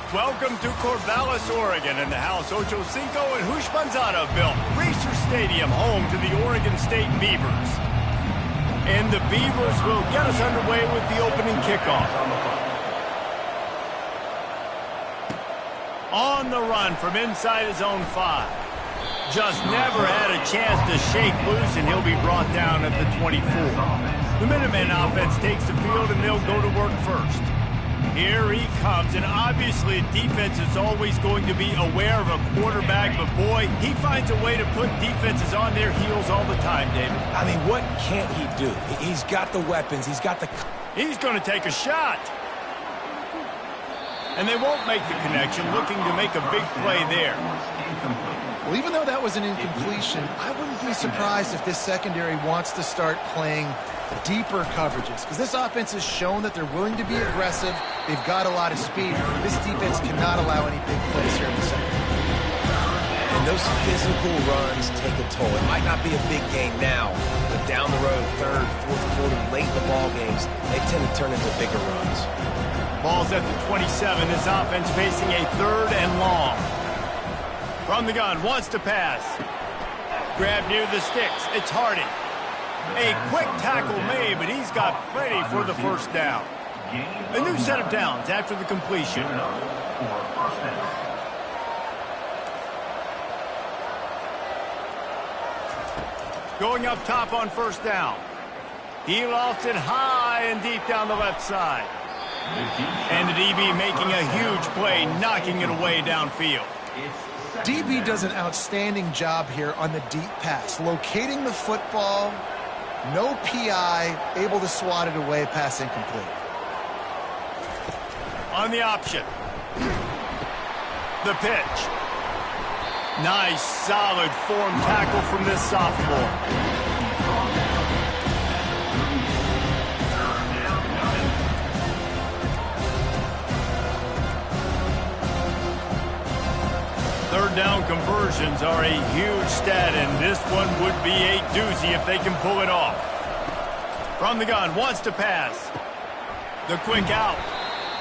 Welcome to Corvallis, Oregon, in the house Ocho Cinco and Hushmanzada built. Racer Stadium, home to the Oregon State Beavers. And the Beavers will get us underway with the opening kickoff. On the run from inside his own 5. Just never had a chance to shake loose, and he'll be brought down at the 24. The Minutemen offense takes the field, and they'll go to work first. Here he comes, and obviously defense is always going to be aware of a quarterback, but boy, he finds a way to put defenses on their heels all the time, David. I mean, what can't he do? He's got the weapons, he's got the... He's going to take a shot. And they won't make the connection, looking to make a big play there. Well, even though that was an incompletion, I wouldn't be surprised if this secondary wants to start playing deeper coverages, because this offense has shown that they're willing to be aggressive. They've got a lot of speed. This defense cannot allow any big plays here in the secondary. And those physical runs take a toll. It might not be a big game now, but down the road, third, fourth quarter, late in the ball games, they tend to turn into bigger runs. Ball's at the 27. This offense facing a 3rd and long. From the gun, wants to pass. Grab near the sticks. It's Hardy. A quick tackle made, but he's got plenty for the first down. A new set of downs after the completion. Going up top on first down. He lofts it high and deep down the left side. And the DB making a huge play, knocking it away downfield. DB does an outstanding job here on the deep pass, locating the football, no PI, able to swat it away, pass incomplete. On the option. The pitch. Nice, solid form tackle from this sophomore. Third down conversions are a huge stat, and this one would be a doozy if they can pull it off. From the gun, wants to pass. The quick out.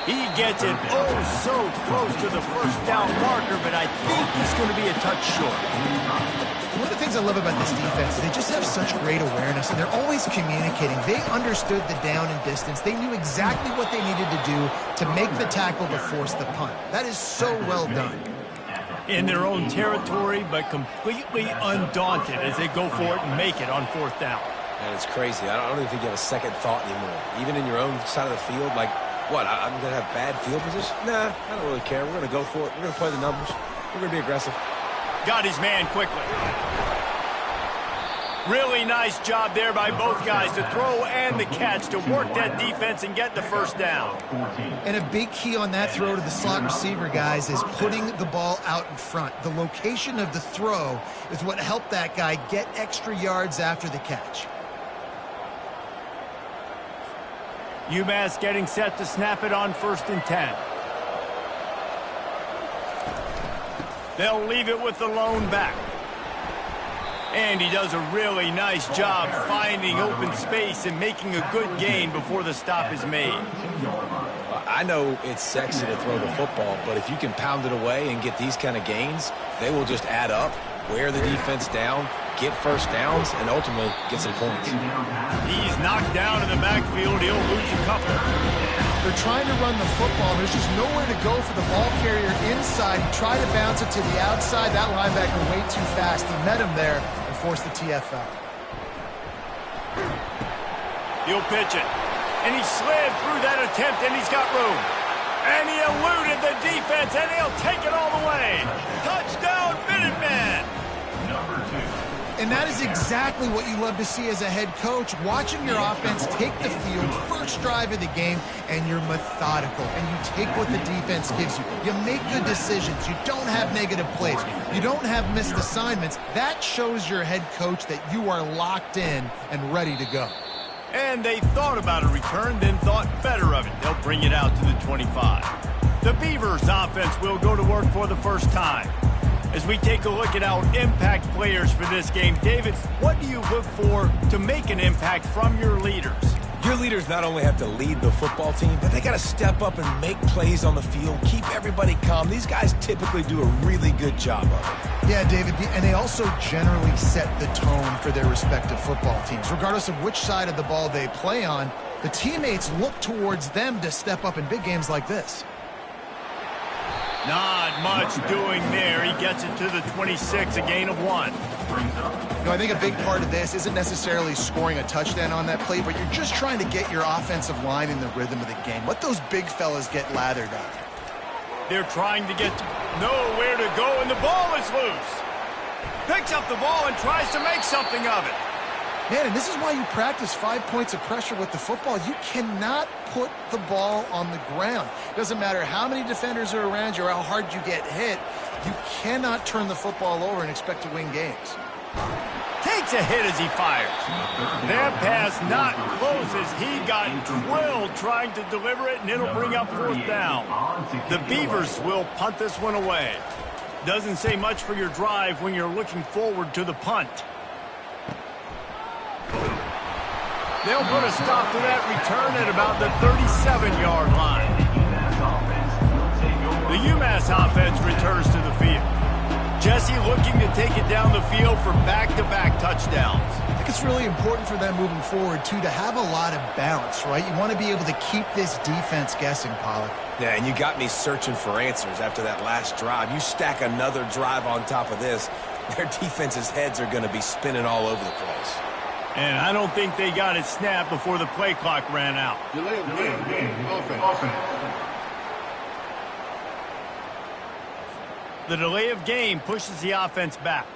He gets it so close to the first down marker, but I think he's going to be a touch short. One of the things I love about this defense is they just have such great awareness, and they're always communicating. They understood the down and distance. They knew exactly what they needed to do to make the tackle to force the punt. That is so well done. In their own territory, but completely undaunted as they go for it and make it on 4th down. And it's crazy. I don't even think you have a second thought anymore. Even in your own side of the field, like, what, I'm going to have bad field position? Nah, I don't really care. We're going to go for it. We're going to play the numbers. We're going to be aggressive. Got his man quickly. Really nice job there by both guys to throw and the catch to work that defense and get the first down. And a big key on that throw to the slot receiver, guys, is putting the ball out in front. The location of the throw is what helped that guy get extra yards after the catch. UMass getting set to snap it on 1st and 10. They'll leave it with the lone back. And he does a really nice job finding open space and making a good gain before the stop is made. I know it's sexy to throw the football, but if you can pound it away and get these kind of gains, they will just add up, wear the defense down, get first downs, and ultimately get some points. He's knocked down in the backfield. He'll lose a couple. They're trying to run the football. There's just nowhere to go for the ball carrier inside. He tried to bounce it to the outside. That linebacker way too fast. He met him there and forced the TFL. He'll pitch it. And he slid through that attempt, and he's got room. And he eluded the defense, and he'll take it all the way. Touchdown, Minutemen! And that is exactly what you love to see as a head coach, watching your offense take the field, first drive of the game, and you're methodical, and you take what the defense gives you. You make good decisions. You don't have negative plays. You don't have missed assignments. That shows your head coach that you are locked in and ready to go. And they thought about a return, then thought better of it. They'll bring it out to the 25. The Beavers offense will go to work for the first time. As we take a look at our impact players for this game, David, what do you look for to make an impact from your leaders? Your leaders not only have to lead the football team, but they got to step up and make plays on the field, keep everybody calm. These guys typically do a really good job of it. Yeah, David, and they also generally set the tone for their respective football teams. Regardless of which side of the ball they play on, the teammates look towards them to step up in big games like this. Not much doing there. He gets it to the 26, a gain of 1. I think a big part of this isn't necessarily scoring a touchdown on that play, but you're just trying to get your offensive line in the rhythm of the game. Let those big fellas get lathered up. They're trying to get nowhere to go, and the ball is loose. Picks up the ball and tries to make something of it. Man, and this is why you practice 5 points of pressure with the football. You cannot put the ball on the ground. Doesn't matter how many defenders are around you or how hard you get hit. You cannot turn the football over and expect to win games. Takes a hit as he fires. That pass not close as he got drilled trying to deliver it, and it'll bring up 4th down. The Beavers will punt this one away. Doesn't say much for your drive when you're looking forward to the punt. They'll put a stop to that return at about the 37-yard line. The UMASS offense returns to the field. Jesse looking to take it down the field for back-to-back touchdowns. I think it's really important for them moving forward, too, to have a lot of balance, right? You want to be able to keep this defense guessing, Pollack. Yeah, and you got me searching for answers after that last drive. You stack another drive on top of this, their defense's heads are going to be spinning all over the place. And I don't think they got it snapped before the play clock ran out. Delay of game. Offense. The delay of game pushes the offense back.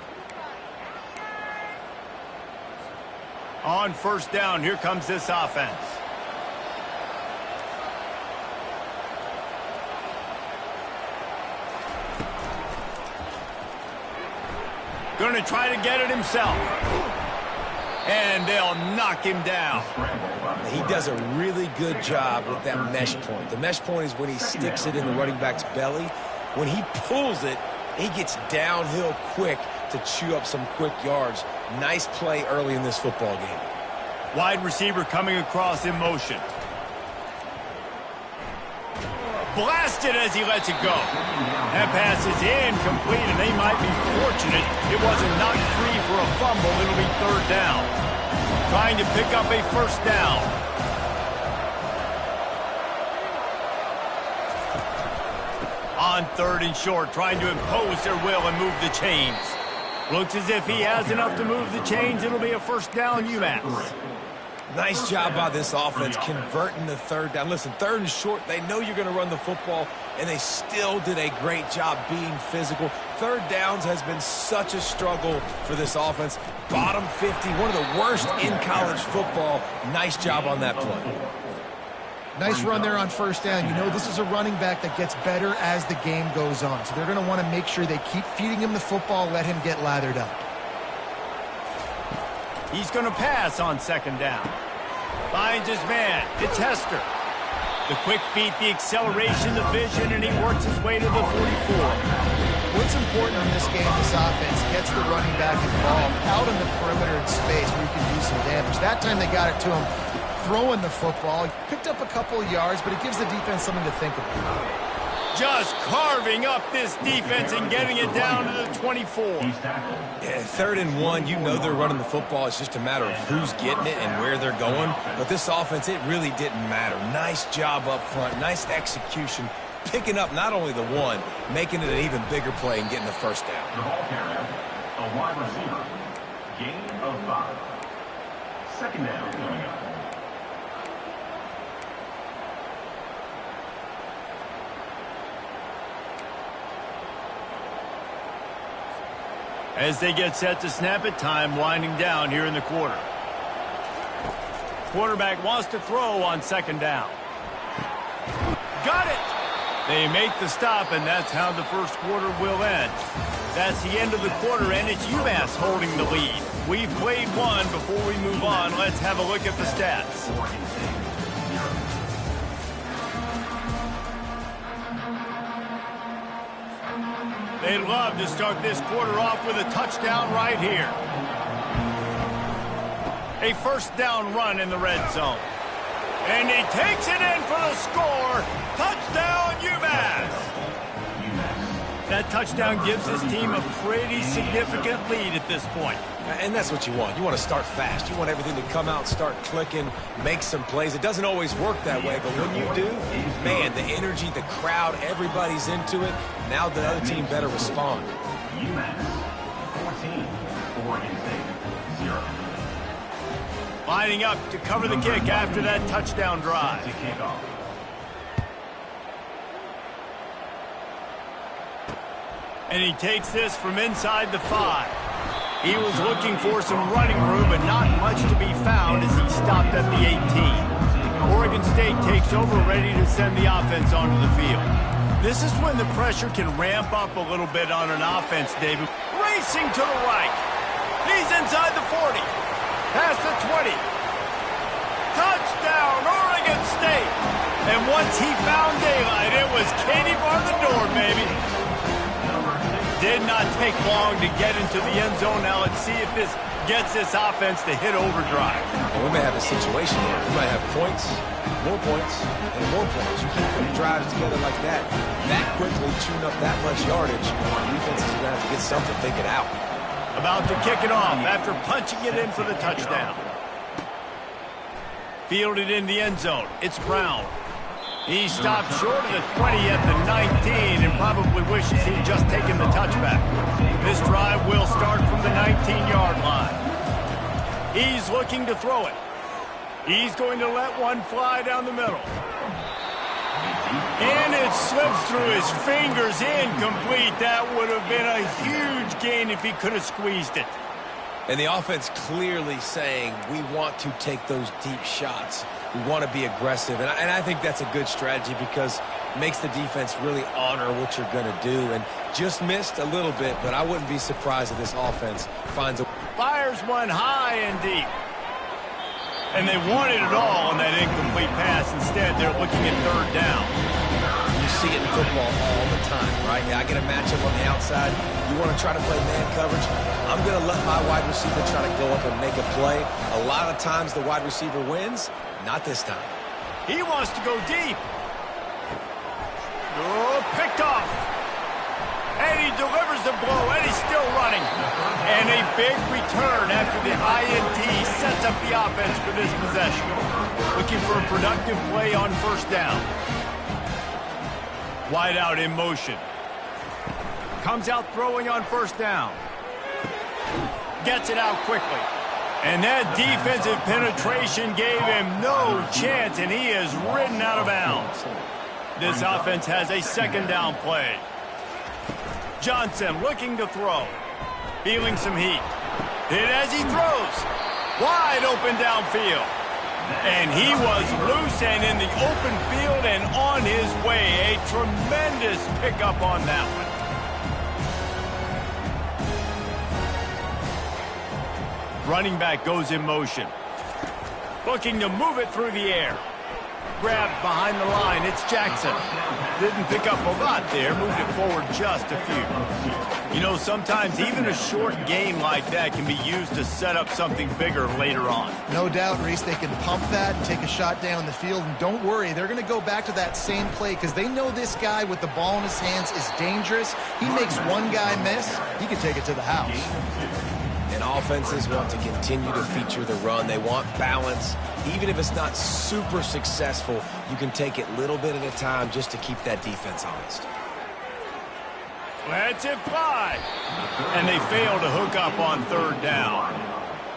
On 1st down, here comes this offense. Going to try to get it himself. And they'll knock him down. He does a really good job with that mesh point. The mesh point is when he sticks it in the running back's belly. When he pulls it, he gets downhill quick to chew up some quick yards. Nice play early in this football game. Wide receiver coming across in motion. Blasted as he lets it go. That pass is incomplete, and they might be fortunate it wasn't knocked free for a fumble. It'll be 3rd down. Trying to pick up a 1st down. On 3rd and short, trying to impose their will and move the chains. Looks as if he has enough to move the chains. It'll be a 1st down, UMASS. Nice job by this offense converting the 3rd down. Listen, 3rd and short, they know you're going to run the football, and they still did a great job being physical. 3rd downs has been such a struggle for this offense. Bottom 50, one of the worst in college football. Nice job on that play. Nice run there on 1st down. You know, this is a running back that gets better as the game goes on. So they're going to want to make sure they keep feeding him the football, let him get lathered up. He's going to pass on 2nd down. Finds his man. It's Hester. The quick feet, the acceleration, the vision, and he works his way to the 44. What's important in this game, this offense gets the running back involved out in the perimeter in space where you can do some damage. That time they got it to him throwing the football. He picked up a couple of yards, but it gives the defense something to think about. Just carving up this defense and getting it down to the 24. Yeah, 3rd and 1, you know they're running the football. It's just a matter of who's getting it and where they're going. But this offense, it really didn't matter. Nice job up front, nice execution, picking up not only the 1, making it an even bigger play and getting the 1st down. The ball carrier, a wide receiver, gain of 5. 2nd down coming up. As they get set to snap it, time winding down here in the quarter. Quarterback wants to throw on 2nd down. Got it! They make the stop, and that's how the 1st quarter will end. That's the end of the quarter, and it's UMass holding the lead. We've played one. Before we move on, let's have a look at the stats. They'd love to start this quarter off with a touchdown right here. A 1st down run in the red zone. And he takes it in for the score. Touchdown, UMASS. That touchdown gives his team a pretty significant lead at this point. And that's what you want. You want to start fast. You want everything to come out, start clicking, make some plays. It doesn't always work that way, but when you do, man, the energy, the crowd, everybody's into it. Now the other team better respond. UMASS 14, Oregon State 0. Lining up to cover the kick after that touchdown drive. To kick off. And he takes this from inside the 5. He was looking for some running room, but not much to be found as he stopped at the 18. Oregon State takes over, ready to send the offense onto the field. This is when the pressure can ramp up a little bit on an offense, David. Racing to the right. He's inside the 40. Past the 20. Touchdown, Oregon State. And once he found daylight, it was Katie bar the door, baby. Did not take long to get into the end zone. Now let's see if this gets this offense to hit overdrive. And we may have a situation here. We might have points, and more points. You keep putting drives together like that quickly, tune up that much yardage. Defenses are going to have to get something, think it out. About to kick it off after punching it in for the touchdown. Fielded in the end zone. It's Brown. He stopped short of the 20 at the 19 and probably wishes he'd just taken the touchback. This drive will start from the 19-yard line. He's looking to throw it. He's going to let one fly down the middle. And it slips through his fingers, incomplete. That would have been a huge gain if he could have squeezed it. And the offense clearly saying, we want to take those deep shots. We want to be aggressive. And I think that's a good strategy because it makes the defense really honor what you're going to do. And just missed a little bit, but I wouldn't be surprised if this offense finds a... Fires one high and deep. And they wanted it all on that incomplete pass. Instead, they're looking at third down. You see it in football all the time, right? I get a matchup on the outside. You want to try to play man coverage. I'm going to let my wide receiver try to go up and make a play. A lot of times the wide receiver wins. Not this time. He wants to go deep. Oh, picked off. And he delivers the blow, and he's still running. And a big return after the INT sets up the offense for this possession. Looking for a productive play on first down. Wide out in motion. Comes out throwing on first down. Gets it out quickly. And that defensive penetration gave him no chance, and he is ridden out of bounds. This offense has a second down play. Johnson looking to throw. Feeling some heat. Hit as he throws. Wide open downfield. And he was loose and in the open field and on his way. A tremendous pickup on that one. Running back goes in motion. Looking to move it through the air. Grabbed behind the line. It's Jackson. Didn't pick up a lot there. Moved it forward just a few. You know, sometimes even a short game like that can be used to set up something bigger later on. No doubt, Reese, they can pump that and take a shot down the field. And don't worry, they're going to go back to that same play because they know this guy with the ball in his hands is dangerous. He makes one guy miss, he can take it to the house. And offenses want to continue to feature the run. They want balance. Even if it's not super successful, you can take it little bit at a time just to keep that defense honest. Let's it fly. And they fail to hook up on third down.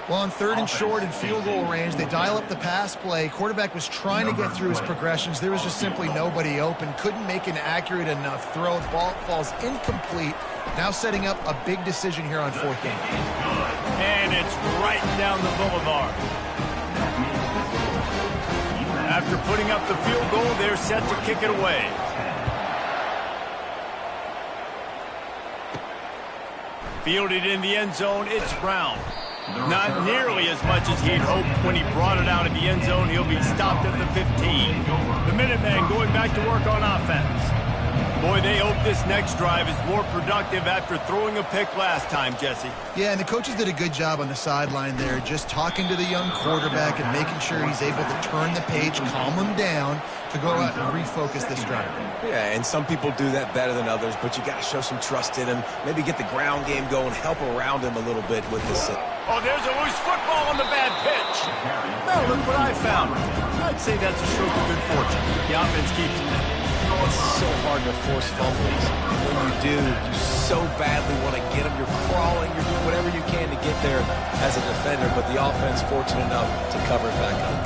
Well, on third and short in field goal range, they dial up the pass play. Quarterback was trying to get through his progressions. There was just simply nobody open. Couldn't make an accurate enough throw. The ball falls incomplete. Now setting up a big decision here on fourth down. And it's right down the boulevard. After putting up the field goal, they're set to kick it away. Fielded in the end zone, it's Brown. Not nearly as much as he'd hoped when he brought it out of the end zone. He'll be stopped at the 15. The Minutemen going back to work on offense. Boy, they hope this next drive is more productive after throwing a pick last time, Jesse. Yeah, and the coaches did a good job on the sideline there, just talking to the young quarterback and making sure he's able to turn the page, calm him down to go out and refocus this drive. Yeah, and some people do that better than others, but you got to show some trust in him. Maybe get the ground game going, help around him a little bit with this. Oh, there's a loose football on the bad pitch. Now look what I found. I'd say that's a stroke of good fortune. The offense keeps it. It's so hard to force fumbles. When you do, you so badly want to get them. You're crawling. You're doing whatever you can to get there as a defender, but the offense fortunate enough to cover it back up.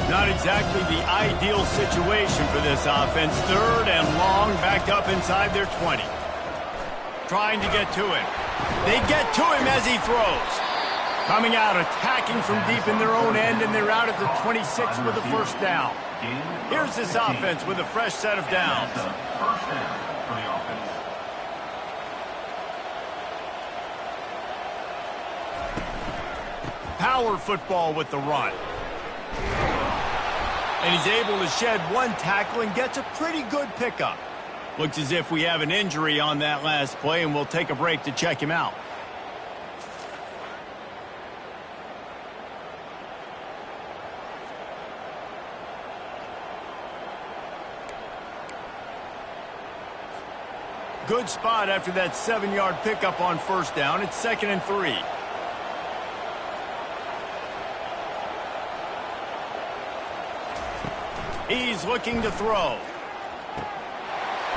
Not exactly the ideal situation for this offense. 3rd and long, back up inside their 20. Trying to get to him. They get to him as he throws. Coming out, attacking from deep in their own end, and they're out at the 26 with a first down. Here's this offense with a fresh set of downs. First down for the offense. Power football with the run. And he's able to shed one tackle and gets a pretty good pickup. Looks as if we have an injury on that last play, and we'll take a break to check him out. Good spot after that 7-yard pickup on first down. It's 2nd and 3. He's looking to throw.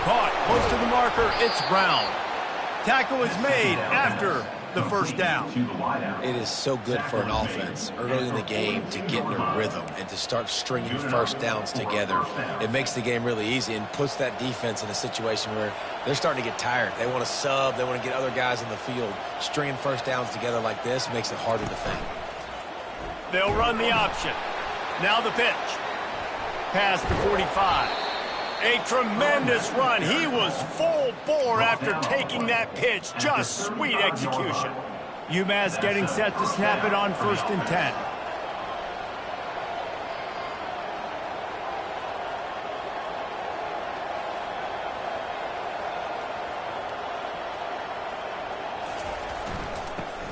Caught close to the marker. It's Brown. Tackle is made after the first down. It is so good for an offense early in the game to get in a rhythm and to start stringing first downs together. It makes the game really easy and puts that defense in a situation where they're starting to get tired. They want to sub. They want to get other guys in the field. Stringing first downs together like this makes it harder to defend. They'll run the option. Now the pitch. Past the 45. A tremendous run. He was full bore after taking that pitch. Just sweet execution. UMass getting set to snap it on 1st and 10.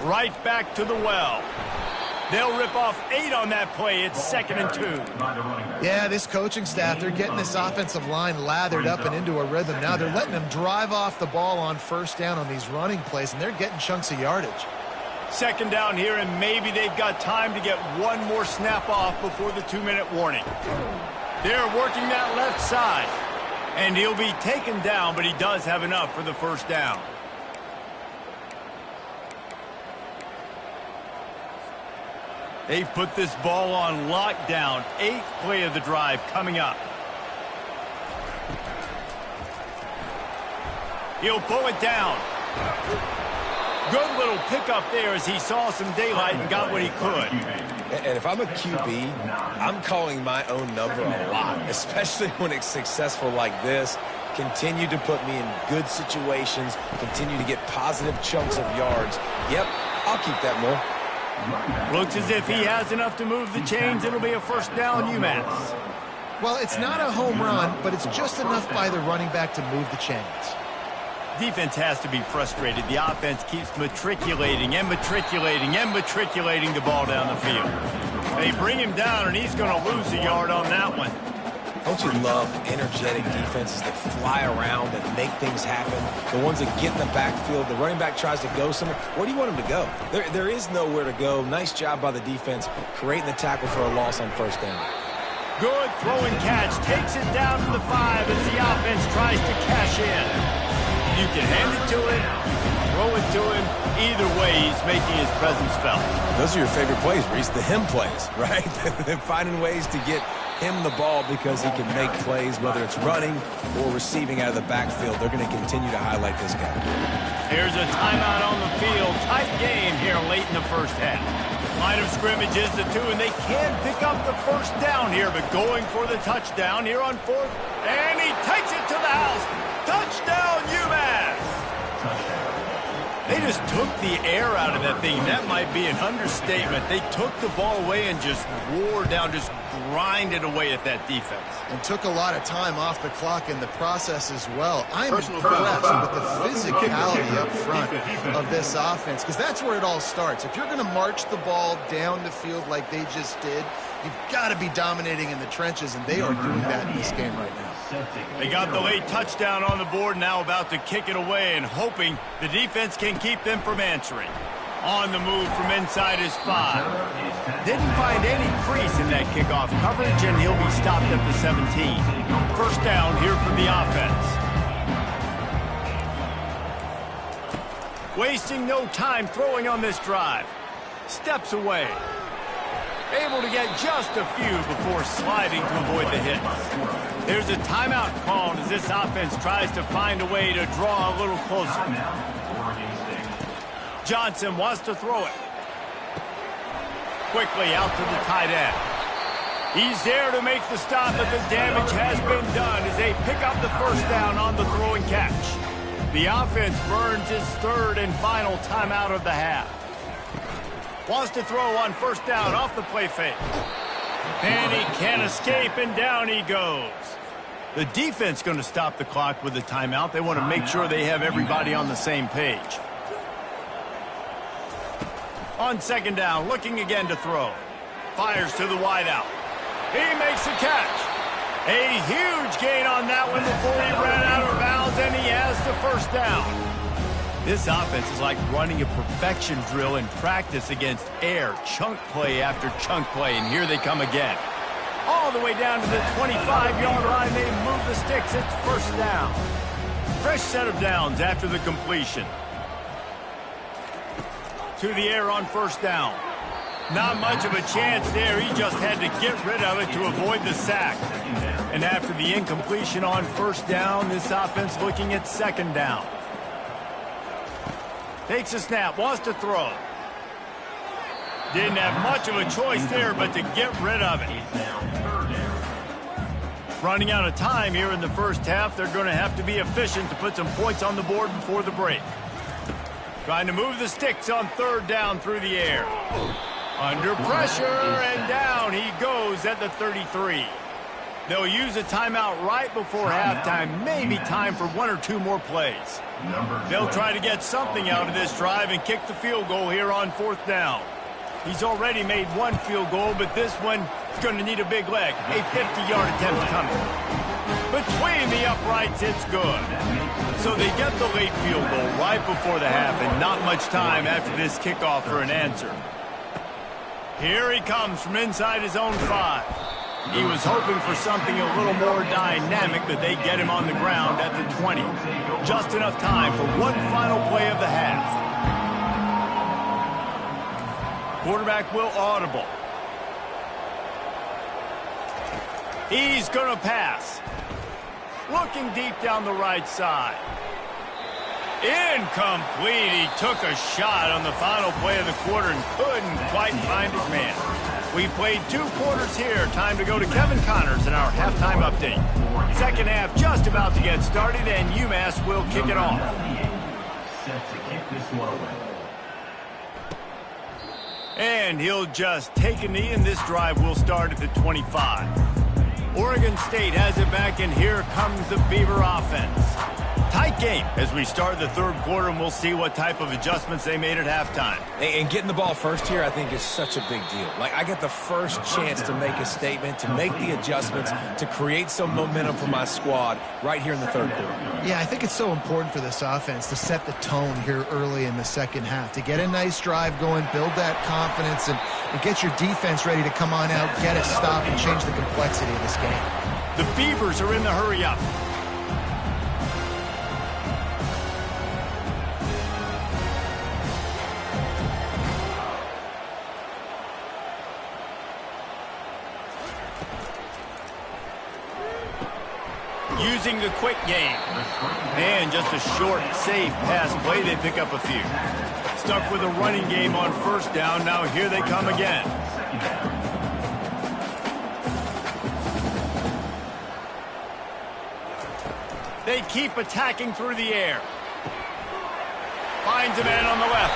Right back to the well. They'll rip off 8 on that play. It's 2nd and 2. Yeah, this coaching staff, they're getting this offensive line lathered up and into a rhythm. Now they're letting them drive off the ball on first down on these running plays, and they're getting chunks of yardage. 2nd down here, and maybe they've got time to get one more snap off before the 2-minute warning. They're working that left side, and he'll be taken down, but he does have enough for the first down. They've put this ball on lockdown. 8th play of the drive coming up. He'll pull it down. Good little pickup there as he saw some daylight and got what he could. And if I'm a QB, I'm calling my own number a lot, especially when it's successful like this. Continue to put me in good situations. Continue to get positive chunks of yards. Yep, I'll keep that more. Looks as if he has enough to move the chains. It'll be a first down, UMass. Well, it's not a home run, but it's just enough by the running back to move the chains. Defense has to be frustrated. The offense keeps matriculating and matriculating and matriculating the ball down the field. They bring him down, and he's going to lose a yard on that one. Don't you love energetic defenses that fly around and make things happen? The ones that get in the backfield, the running back tries to go somewhere. Where do you want him to go? There is nowhere to go. Nice job by the defense, creating the tackle for a loss on first down. Good throwing catch. Takes it down to the 5 as the offense tries to cash in. You can hand it to him, you can throw it to him. Either way, he's making his presence felt. Those are your favorite plays, Reese, the him plays, right? They're finding ways to get him the ball because he can make plays, whether it's running or receiving out of the backfield. They're going to continue to highlight this guy. Here's a timeout on the field. Tight game here late in the first half. Line of scrimmage is the 2, and they can pick up the first down here, but going for the touchdown here on 4th. And he takes it to the house. Touchdown, UMass! They They just took the air out of that thing. That might be an understatement. They took the ball away and just wore down, just grinded away at that defense. And took a lot of time off the clock in the process as well. I'm impressed with the physicality up front of this offense, because that's where it all starts. If you're going to march the ball down the field like they just did, you've got to be dominating in the trenches, and they are doing that in this game right now. They got the late touchdown on the board, now about to kick it away and hoping the defense can keep them from answering. On the move from inside his 5. Didn't find any crease in that kickoff coverage, and he'll be stopped at the 17. First down here from the offense. Wasting no time throwing on this drive. Steps away. Able to get just a few before sliding to avoid the hit. There's a timeout called as this offense tries to find a way to draw a little closer. Johnson wants to throw it. Quickly out to the tight end. He's there to make the stop, but the damage has been done as they pick up the first down on the throw and catch. The offense burns its third and final timeout of the half. Wants to throw on first down off the play fake. And he can't escape, and down he goes. The defense going to stop the clock with the timeout. They want to make sure they have everybody on the same page. On second down, looking again to throw. Fires to the wideout. He makes a catch. A huge gain on that one before he ran out of bounds, and he has the first down. This offense is like running a perfection drill in practice against air. Chunk play after chunk play, and here they come again. All the way down to the 25-yard line, they move the sticks. It's first down. Fresh set of downs after the completion. To the air on first down. Not much of a chance there. He just had to get rid of it to avoid the sack. And after the incompletion on first down, this offense looking at second down. Takes a snap, wants to throw. Didn't have much of a choice there but to get rid of it. Running out of time here in the first half. They're going to have to be efficient to put some points on the board before the break. Trying to move the sticks on third down through the air. Under pressure, and down he goes at the 33. They'll use a timeout right before halftime, maybe time for one or two more plays. They'll try to get something out of this drive and kick the field goal here on fourth down. He's already made one field goal, but this one is going to need a big leg. A 50-yard attempt coming. Between the uprights, it's good. So they get the late field goal right before the half, and not much time after this kickoff for an answer. Here he comes from inside his own 5. He was hoping for something a little more dynamic, but they get him on the ground at the 20. Just enough time for one final play of the half. Quarterback will audible. He's going to pass. Looking deep down the right side. Incomplete. He took a shot on the final play of the quarter and couldn't quite find his man. We played 2 quarters here. Time to go to Kevin Connors in our halftime update. Second half just about to get started, and UMass will kick it off. Set to kick this one away. And he'll just take a knee, and this drive will start at the 25. Oregon State has it back, and here comes the Beaver offense. Tight game as we start the third quarter, and we'll see what type of adjustments they made at halftime. And getting the ball first here, I think, is such a big deal. Like, I get the first chance to make a statement, to make the adjustments, to create some momentum for my squad right here in the third quarter. Yeah, I think it's so important for this offense to set the tone here early in the second half, to get a nice drive going, build that confidence, and get your defense ready to come on out, get a stop, and change the complexity of this game. The Beavers are in the hurry-up. Using the quick game. And just a short, safe pass play. They pick up a few. Stuck with a running game on first down. Now here they come again. They keep attacking through the air. finds a man on the left.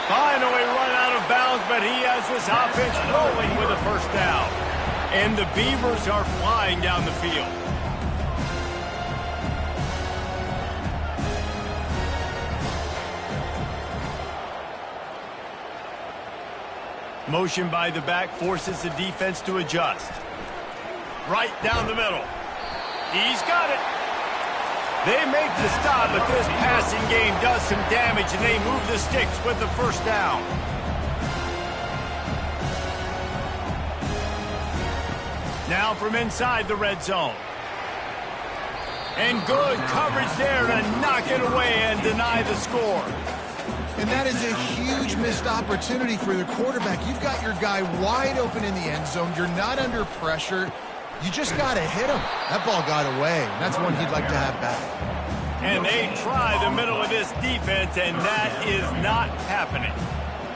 Finally run out of bounds, but he has this offense rolling with a first down. And the Beavers are flying down the field. Motion by the back forces the defense to adjust. Right down the middle. He's got it. They make the stop, but this passing game does some damage, and they move the sticks with the first down. Now from inside the red zone. And good coverage there to knock it away and deny the score. And that is a huge missed opportunity for the quarterback. You've got your guy wide open in the end zone. You're not under pressure. You just got to hit him. That ball got away, and that's one he'd like to have back. And they try the middle of this defense, and that is not happening.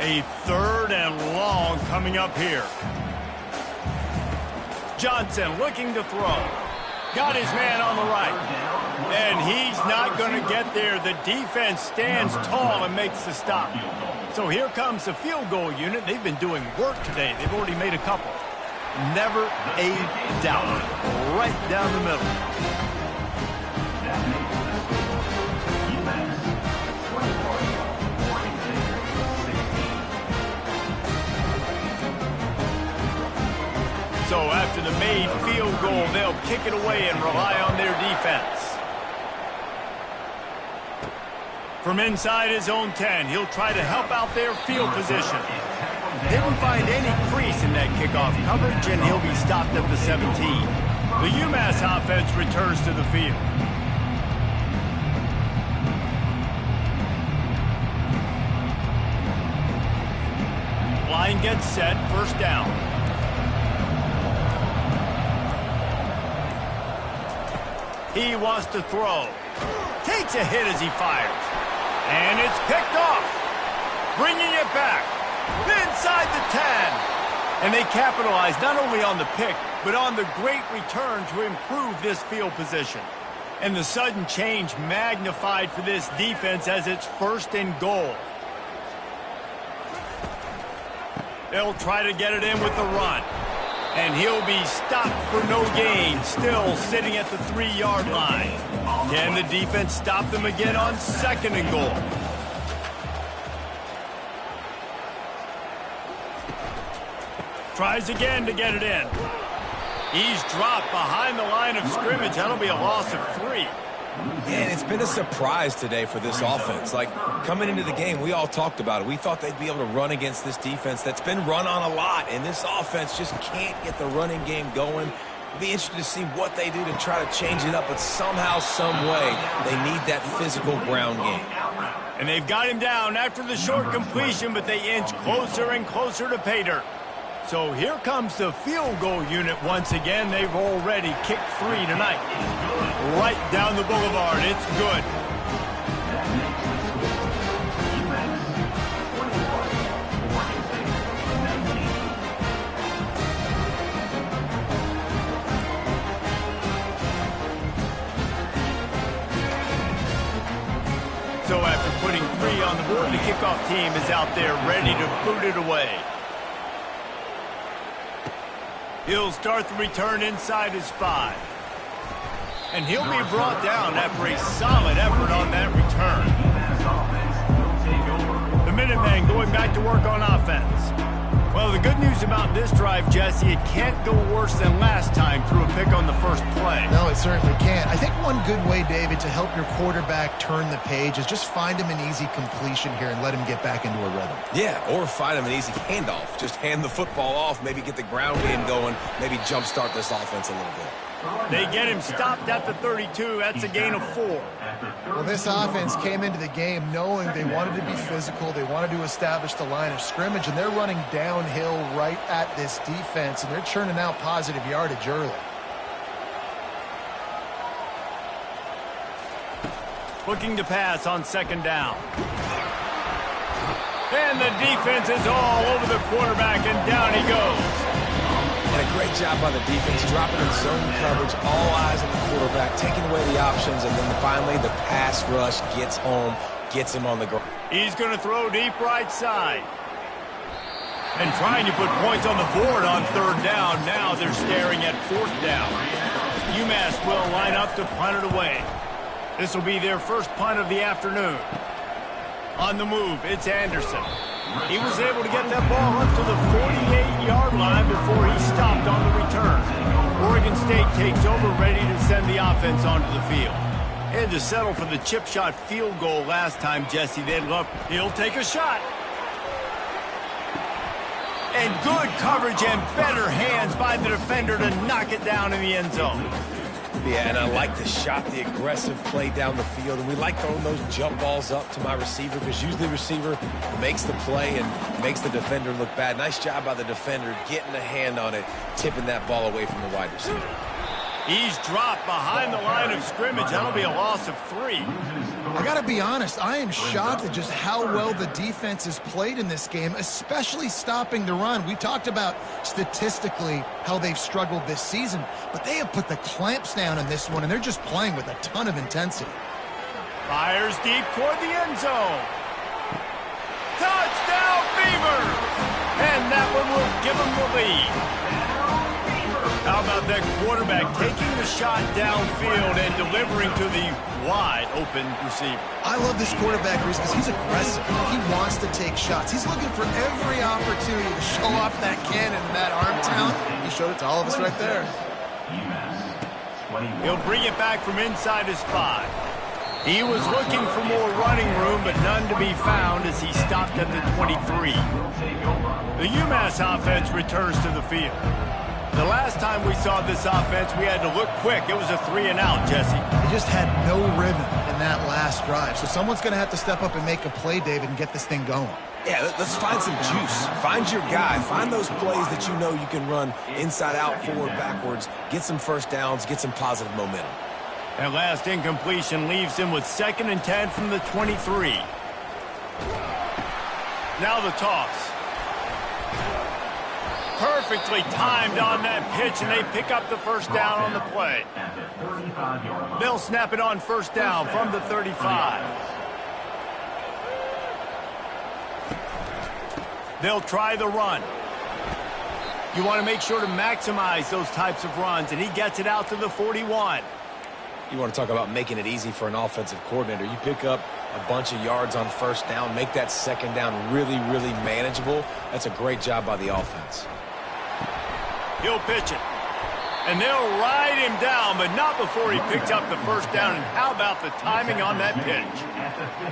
A 3rd and long coming up here. Johnson looking to throw. Got his man on the right. And he's not going to get there. The defense stands tall and makes the stop. So here comes the field goal unit. They've been doing work today. They've already made a couple. Never a doubt. Right down the middle. So after the made field goal, they'll kick it away and rely on their defense. From inside his own 10, he'll try to help out their field position. Didn't find any crease in that kickoff coverage, and he'll be stopped at the 17. The UMASS offense returns to the field. Line gets set, first down. He wants to throw. Takes a hit as he fires. And it's picked off. Bringing it back. Inside the 10. And they capitalize not only on the pick, but on the great return to improve this field position. And the sudden change magnified for this defense as it's 1st and goal. They'll try to get it in with the run. And he'll be stopped for no gain, still sitting at the 3-yard line. Can the defense stop them again on 2nd and goal? Tries again to get it in. He's dropped behind the line of scrimmage. That'll be a loss of 3. And it's been a surprise today for this offense. Like, coming into the game, we all talked about it. We thought they'd be able to run against this defense that's been run on a lot, and this offense just can't get the running game going. It'll be interesting to see what they do to try to change it up, but somehow, some way, they need that physical ground game. And they've got him down after the short completion, but they inch closer and closer to pay dirt. So here comes the field goal unit once again. They've already kicked 3 tonight. Right down the boulevard. It's good. So after putting 3 on the board, the kickoff team is out there ready to boot it away. He'll start the return inside his 5. And he'll be brought down after a solid effort on that return. The Minutemen going back to work on offense. Well, the good news about this drive, Jesse, it can't go worse than last time through a pick on the first play. No, it certainly can't. I think one good way, David, to help your quarterback turn the page is just find him an easy completion here and let him get back into a rhythm. Yeah, or find him an easy handoff. Just hand the football off, maybe get the ground game going, maybe jumpstart this offense a little bit. They get him stopped at the 32. That's a gain of 4. Well, this offense came into the game knowing they wanted to be physical. They wanted to establish the line of scrimmage, and they're running downhill right at this defense, and they're churning out positive yardage early. Looking to pass on 2nd down. And the defense is all over the quarterback, and down he goes. And a great job by the defense, dropping in zone coverage, all eyes on the quarterback, taking away the options, and then finally the pass rush gets home gets him on the ground. He's going to throw deep right side. And trying to put points on the board on third down. Now they're staring at fourth down. UMass will line up to punt it away. This will be their first punt of the afternoon. On the move, it's Anderson. He was able to get that ball up to the 48-yard line before he stopped on the return. Oregon State takes over, ready to send the offense onto the field. And to settle for the chip shot field goal last time, Jesse, they'd love. He'll take a shot. And good coverage and better hands by the defender to knock it down in the end zone. Yeah, and I like the shot, the aggressive play down the field. And we like throwing those jump balls up to my receiver because usually the receiver makes the play and makes the defender look bad. Nice job by the defender getting a hand on it, tipping that ball away from the wide receiver. He's dropped behind the line of scrimmage. That'll be a loss of 3. I got to be honest, I am shocked at just how well the defense has played in this game, especially stopping the run. We talked about statistically how they've struggled this season, but they have put the clamps down in this one, and they're just playing with a ton of intensity. Fires deep toward the end zone. Touchdown, Beavers! And that one will give them the lead. How about that quarterback taking the shot downfield and delivering to the wide-open receiver? I love this quarterback because he's aggressive. He wants to take shots. He's looking for every opportunity to show off that cannon and that arm talent. He showed it to all of us right there. He'll bring it back from inside his 5. He was looking for more running room, but none to be found as he stopped at the 23. The UMass offense returns to the field. The last time we saw this offense, we had to look quick. It was a 3-and-out, Jesse. They just had no rhythm in that last drive. So someone's going to have to step up and make a play, David, and get this thing going. Yeah, let's find some juice. Find your guy. Find those plays that you know you can run inside out, forward, backwards. Get some first downs. Get some positive momentum. That last incompletion leaves him with 2nd and 10 from the 23. Now the toss. Perfectly timed on that pitch, and they pick up the first down on the play. They'll snap it on first down from the 35. They'll try the run. You want to make sure to maximize those types of runs, and he gets it out to the 41. You want to talk about making it easy for an offensive coordinator. You pick up a bunch of yards on first down, make that second down really, really manageable. That's a great job by the offense. He'll pitch it. And they'll ride him down, but not before he picks up the first down. And how about the timing on that pitch?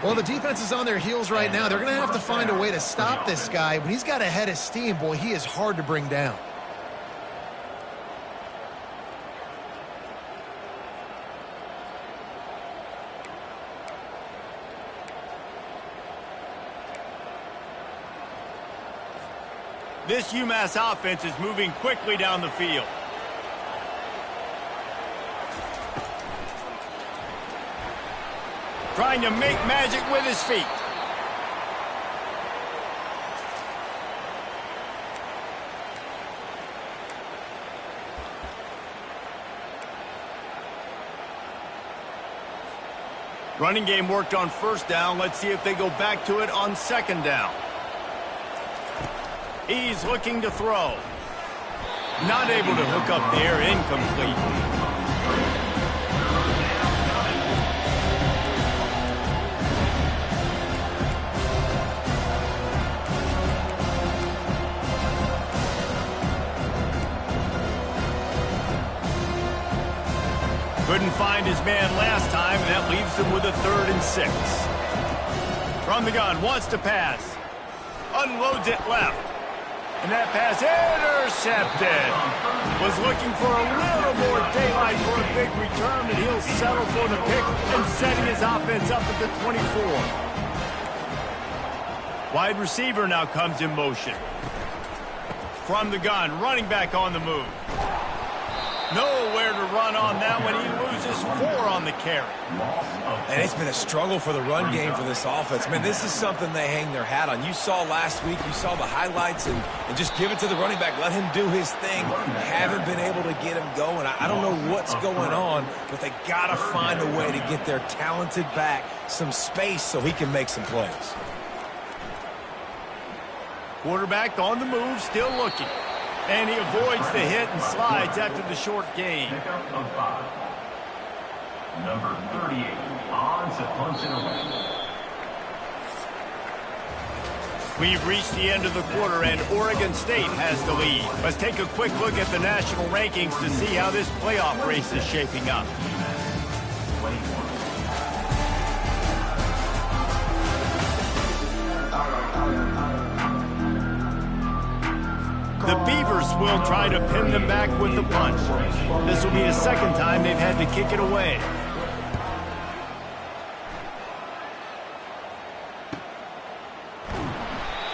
Well, the defense is on their heels right now. They're going to have to find a way to stop this guy. When he's got a head of steam, boy, he is hard to bring down. This UMass offense is moving quickly down the field. Trying to make magic with his feet. Running game worked on first down. Let's see if they go back to it on second down. He's looking to throw. Not able to hook up there, incomplete. Couldn't find his man last time, and that leaves him with a 3rd and 6. From the gun, wants to pass. Unloads it left. And that pass intercepted. Was looking for a little more daylight for a big return, and he'll settle for the pick and setting his offense up at the 24. Wide receiver now comes in motion. From the gun, running back on the move. Nowhere to run on that one. He loses 4 on the carry. And it's been a struggle for the run game for this offense. Man, this is something they hang their hat on. You saw last week, you saw the highlights, and just give it to the running back. Let him do his thing. Haven't been able to get him going. I don't know what's going on, but they got to find a way to get their talented back some space so he can make some plays. Quarterback on the move, still looking. And he avoids the hit and slides after the short gain. Pickup of 5. Number 38 on to punch it away. We've reached the end of the quarter, and Oregon State has the lead. Let's take a quick look at the national rankings to see how this playoff race is shaping up. The Beavers will try to pin them back with the punch. This will be the second time they've had to kick it away.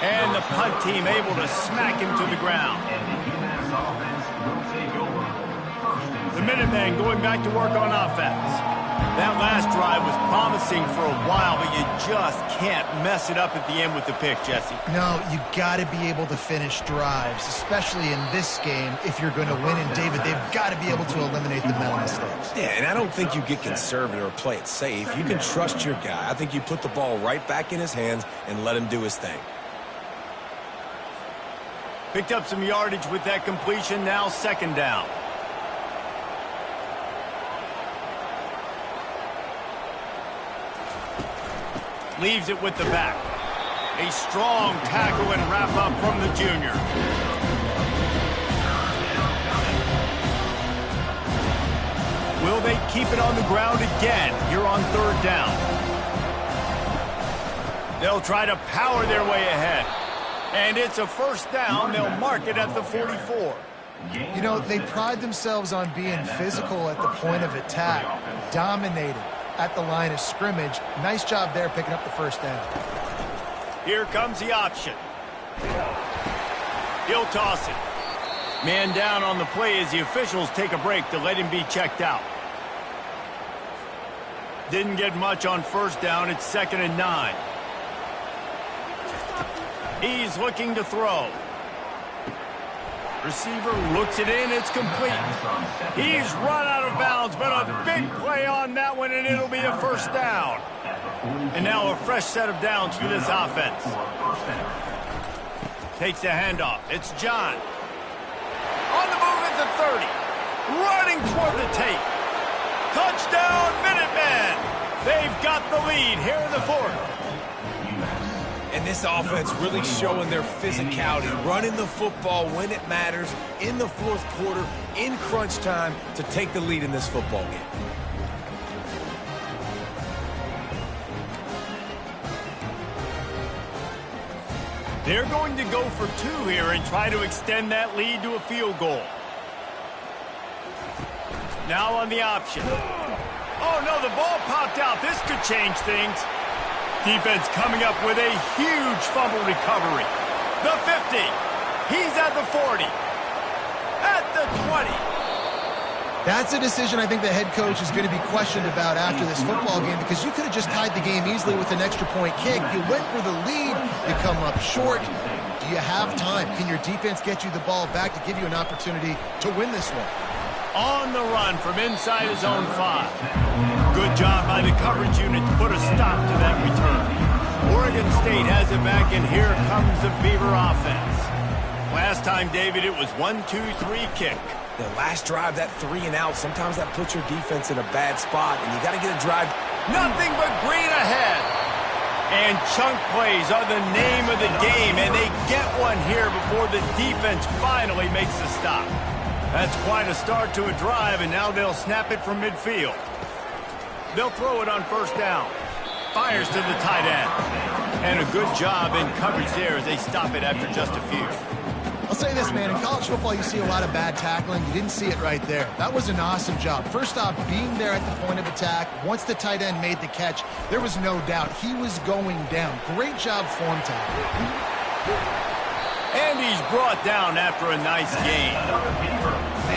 And the punt team able to smack him to the ground. And the UMASS offense will take over. The Minutemen going back to work on offense. That last drive was promising for a while, but you just can't mess it up at the end with the pick, Jesse. No, you got to be able to finish drives, especially in this game if you're going to win. And, David, they've got to be able to eliminate the mental mistakes. Yeah, and I don't think you get conservative or play it safe. You can trust your guy. I think you put the ball right back in his hands and let him do his thing. Picked up some yardage with that completion, now second down. Leaves it with the back. A strong tackle and wrap up from the junior. Will they keep it on the ground again here on third down? They'll try to power their way ahead. And it's a first down. They'll mark it at the 44. You know, they pride themselves on being physical at the point of attack, dominated at the line of scrimmage. Nice job there picking up the first down. Here comes the option. He'll toss it. Man down on the play as the officials take a break to let him be checked out. Didn't get much on first down. It's 2nd and 9. He's looking to throw. Receiver looks it in. It's complete. He's run out of bounds, but a big play on that one, and it'll be a first down. And now a fresh set of downs for this offense. Takes the handoff. It's John. On the move at the 30. Running toward the tape. Touchdown, Minutemen. They've got the lead here in the 4th. And this offense really showing their physicality, running the football when it matters, in the 4th quarter, in crunch time, to take the lead in this football game. They're going to go for 2 here and try to extend that lead to a field goal. Now on the option. Oh, no, the ball popped out. This could change things. Defense coming up with a huge fumble recovery. The 50. He's at the 40. At the 20. That's a decision I think the head coach is going to be questioned about after this football game, because you could have just tied the game easily with an extra point kick. You went for the lead. You come up short. Do you have time? Can your defense get you the ball back to give you an opportunity to win this one? On the run from inside his own 5. Good job by the coverage unit to put a stop to that return. Oregon State has it back, and here comes the Beaver offense. Last time, David, it was 1-2-3 kick. The last drive, that 3 and out, sometimes that puts your defense in a bad spot, and you got to get a drive. Nothing but green ahead. And chunk plays are the name of the game, and they get one here before the defense finally makes the stop. That's quite a start to a drive, and now they'll snap it from midfield. They'll throw it on first down. Fires to the tight end. And a good job in coverage there as they stop it after just a few. I'll say this, man. In college football, you see a lot of bad tackling. You didn't see it right there. That was an awesome job. First off, being there at the point of attack. Once the tight end made the catch, there was no doubt he was going down. Great job form tackling. And he's brought down after a nice gain.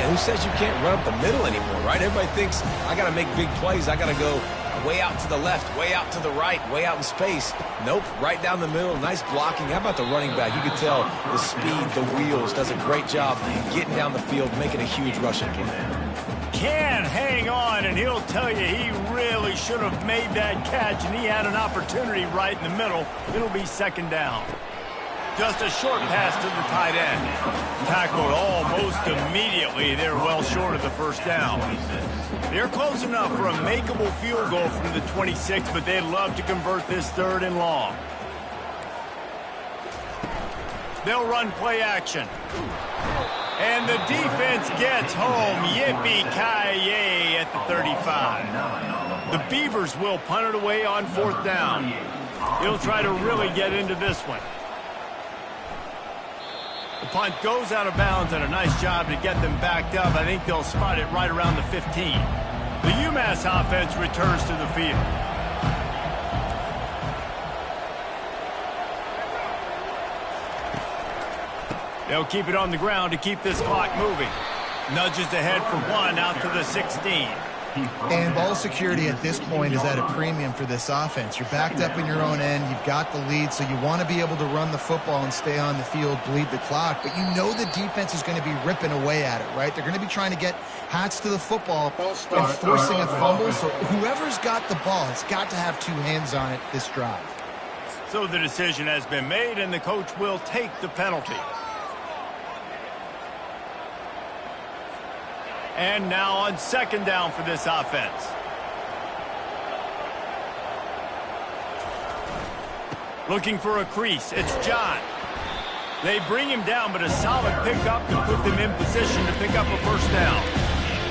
man. Who says you can't run up the middle anymore, right? Everybody thinks I got to make big plays. I got to go way out to the left, way out to the right, way out in space. Nope, right down the middle. Nice blocking. How about the running back? You can tell the speed, the wheels, does a great job getting down the field, making a huge rushing play. Can hang on, and he'll tell you he really should have made that catch, and he had an opportunity right in the middle. It'll be second down. Just a short pass to the tight end. Tackled almost immediately. They're well short of the first down. They're close enough for a makeable field goal from the 26, but they'd love to convert this third and long. They'll run play action. And the defense gets home. Yippee-ki-yay at the 35. The Beavers will punt it away on fourth down. He'll try to really get into this one. The punt goes out of bounds, and a nice job to get them backed up. I think they'll spot it right around the 15. The UMASS offense returns to the field. They'll keep it on the ground to keep this clock moving. Nudges ahead for one out to the 16. And ball security at this point is at a premium for this offense. You're backed up in your own end. You've got the lead, so you want to be able to run the football and stay on the field, bleed the clock. But you know the defense is going to be ripping away at it, right? They're going to be trying to get Hats to the football and forcing a fumble. So whoever's got the ball has got to have two hands on it this drive. So the decision has been made, and the coach will take the penalty. And now on second down for this offense. Looking for a crease. It's John. They bring him down, but a solid pickup to put them in position to pick up a first down.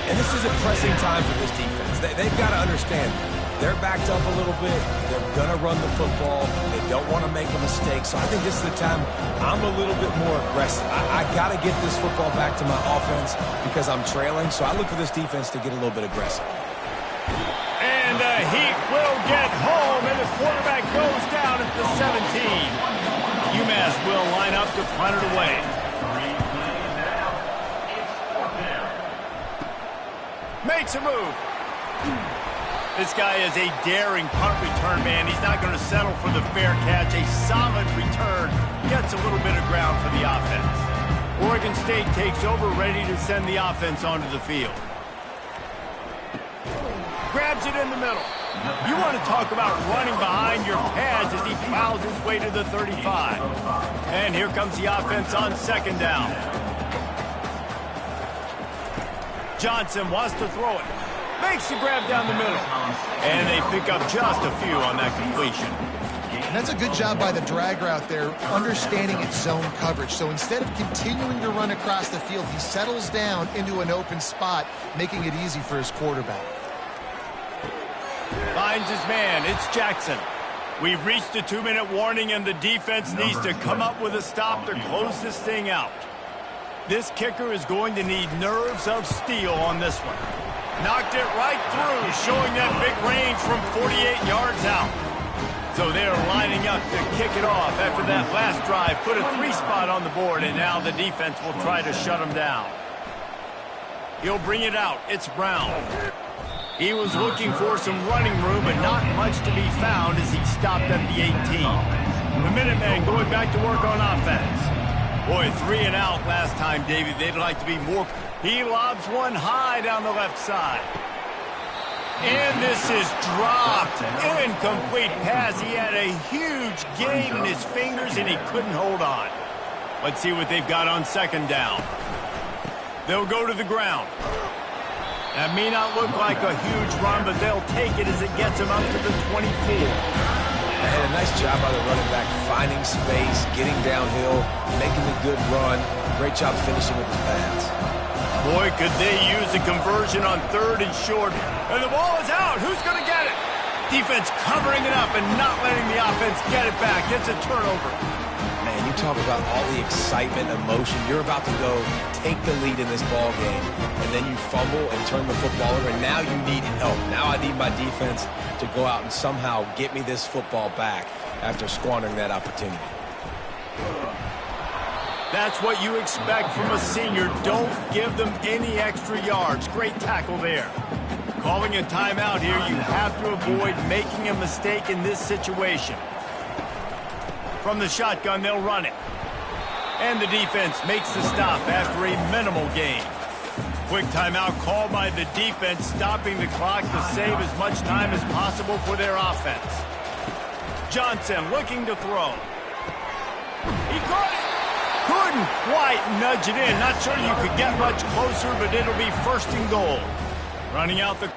And this is a pressing time for this defense. They've got to understand. They're backed up a little bit. They're going to run the football. They don't want to make a mistake. So I think this is the time I'm a little bit more aggressive. I got to get this football back to my offense because I'm trailing. So I look for this defense to get a little bit aggressive. And the Heat will get home, and the quarterback goes down at the 17. UMass will line up to punt it away. Makes a move. This guy is a daring punt return man. He's not going to settle for the fair catch. A solid return. Gets a little bit of ground for the offense. Oregon State takes over, ready to send the offense onto the field. Grabs it in the middle. You want to talk about running behind your pads as he plows his way to the 35. And here comes the offense on second down. Johnson wants to throw it. Makes the grab down the middle. And they pick up just a few on that completion. And that's a good job by the drag route there, understanding its zone coverage. So instead of continuing to run across the field, he settles down into an open spot, making it easy for his quarterback. Finds his man. It's Jackson. We've reached the 2-minute warning, and the defense needs to come up with a stop to close this thing out. This kicker is going to need nerves of steel on this one. Knocked it right through, showing that big range from 48 yards out. So they're lining up to kick it off after that last drive. Put a 3-spot on the board, and now the defense will try to shut them down. He'll bring it out. It's Brown. He was looking for some running room, but not much to be found as he stopped at the 18. The Minutemen going back to work on offense. Boy, 3 and out last time, David. They'd like to be more. He lobs one high down the left side. And this is dropped. Incomplete pass. He had a huge gain in his fingers, and he couldn't hold on. Let's see what they've got on second down. They'll go to the ground. That may not look like a huge run, but they'll take it as it gets them up to the 24. And a nice job by the running back, finding space, getting downhill, making a good run. Great job finishing with his pads. Boy, could they use a conversion on third and short. And the ball is out. Who's going to get it? Defense covering it up and not letting the offense get it back. It's a turnover. Man, you talk about all the excitement, emotion. You're about to go take the lead in this ball game, and then you fumble and turn the football over, and now you need help. Now I need my defense to go out and somehow get me this football back after squandering that opportunity. That's what you expect from a senior. Don't give them any extra yards. Great tackle there. Calling a timeout here, you have to avoid making a mistake in this situation. From the shotgun, they'll run it. And the defense makes the stop after a minimal gain. Quick timeout called by the defense, stopping the clock to save as much time as possible for their offense. Johnson looking to throw. He caught it. Couldn't quite nudge it in. Not sure you could get much closer, but it'll be 1st and goal. Running out the